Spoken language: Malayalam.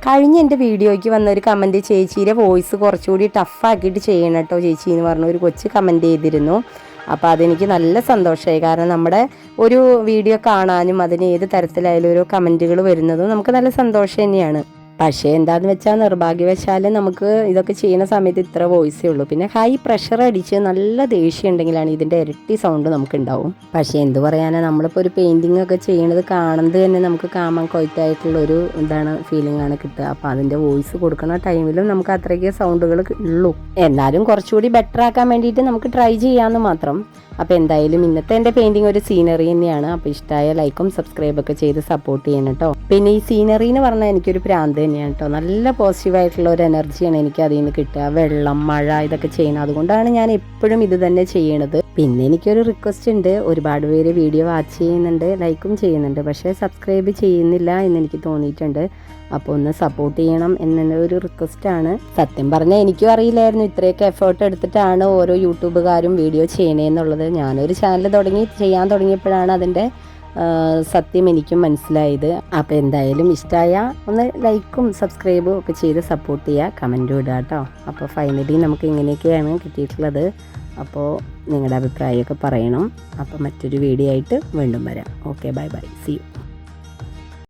കഴിഞ്ഞ എൻ്റെ വീഡിയോയ്ക്ക് വന്നൊരു കമൻറ്റ് ചേച്ചിയുടെ വോയിസ് കുറച്ചുകൂടി ടഫാക്കിയിട്ട് ചെയ്യണം കേട്ടോ ചേച്ചി എന്ന് പറഞ്ഞ ഒരു കൊച്ച് കമൻറ്റ് ചെയ്തിരുന്നു. അപ്പോൾ അതെനിക്ക് നല്ല സന്തോഷമായി. കാരണം നമ്മുടെ ഒരു വീഡിയോ കാണാനും അതിന് ഏത് തരത്തിലായാലും ഓരോ കമൻറ്റുകൾ വരുന്നതും നമുക്ക് നല്ല സന്തോഷം തന്നെയാണ്. പക്ഷേ എന്താണെന്ന് വെച്ചാൽ നിർഭാഗ്യവശാൽ നമുക്ക് ഇതൊക്കെ ചെയ്യുന്ന സമയത്ത് ഇത്ര വോയിസേ ഉള്ളൂ. പിന്നെ ഹൈ പ്രഷർ അടിച്ച് നല്ല ദേഷ്യം ഉണ്ടെങ്കിലാണ് ഇതിൻ്റെ ഇരട്ടി സൗണ്ട് നമുക്കുണ്ടാവും. പക്ഷേ എന്ത് പറയാനാ, നമ്മളിപ്പോൾ ഒരു പെയിൻറ്റിങ് ഒക്കെ ചെയ്യണത് കാണുന്നത് തന്നെ നമുക്ക് കാമൻ കൊയ്റ്റായിട്ടുള്ളൊരു ഫീലിംഗ് ആണ് കിട്ടുക. അപ്പോൾ അതിൻ്റെ വോയിസ് കൊടുക്കുന്ന ടൈമിലും നമുക്ക് അത്രയ്ക്ക് സൗണ്ടുകൾ ഉള്ളൂ. എന്നാലും കുറച്ചുകൂടി ബെറ്റർ ആക്കാൻ വേണ്ടിയിട്ട് നമുക്ക് ട്രൈ ചെയ്യാമെന്ന് മാത്രം. അപ്പോൾ എന്തായാലും ഇന്നത്തെ എൻ്റെ പെയിൻറ്റിങ് ഒരു സീനറി തന്നെയാണ്. അപ്പോൾ ഇഷ്ടമായ ലൈക്കും സബ്സ്ക്രൈബൊക്കെ ചെയ്ത് സപ്പോർട്ട് ചെയ്യണം കേട്ടോ. പിന്നെ ഈ സീനറി എന്ന് പറഞ്ഞാൽ എനിക്കൊരു പ്രാന്ത് തന്നെയാണ് കേട്ടോ. നല്ല പോസിറ്റീവായിട്ടുള്ള ഒരു എനർജിയാണ് എനിക്ക് അതിൽ നിന്ന് കിട്ടുക. വെള്ളം, മഴ ഇതൊക്കെ ചെയ്യണം. അതുകൊണ്ടാണ് ഞാൻ എപ്പോഴും ഇത് തന്നെ ചെയ്യണത്. പിന്നെ എനിക്കൊരു റിക്വസ്റ്റ് ഉണ്ട്. ഒരുപാട് പേര് വീഡിയോ വാച്ച് ചെയ്യുന്നുണ്ട്, ലൈക്കും ചെയ്യുന്നുണ്ട്, പക്ഷേ സബ്സ്ക്രൈബ് ചെയ്യുന്നില്ല എന്നെനിക്ക് തോന്നിയിട്ടുണ്ട്. അപ്പോൾ ഒന്ന് സപ്പോർട്ട് ചെയ്യണം എന്നൊരു റിക്വസ്റ്റാണ്. സത്യം പറഞ്ഞാൽ എനിക്കും അറിയില്ലായിരുന്നു ഇത്രയൊക്കെ എഫേർട്ട് എടുത്തിട്ടാണ് ഓരോ യൂട്യൂബുകാരും വീഡിയോ ചെയ്യണേന്നുള്ളത്. ഞാനൊരു ചാനൽ ചെയ്യാൻ തുടങ്ങിയപ്പോഴാണ് അതിൻ്റെ സത്യം എനിക്കും മനസ്സിലായത്. അപ്പോൾ എന്തായാലും ഇഷ്ടമായ ഒന്ന് ലൈക്കും സബ്സ്ക്രൈബും ഒക്കെ ചെയ്ത് സപ്പോർട്ട് ചെയ്യുക, കമൻറ്റും ഇടുക കേട്ടോ. അപ്പോൾ ഫൈനലി നമുക്ക് ഇങ്ങനെയൊക്കെയാണ് കിട്ടിയിട്ടുള്ളത്. അപ്പോൾ നിങ്ങളുടെ അഭിപ്രായമൊക്കെ പറയണം. അപ്പോൾ മറ്റൊരു വീഡിയോ ആയിട്ട് വീണ്ടും വരാം. Okay, bye bye, see U.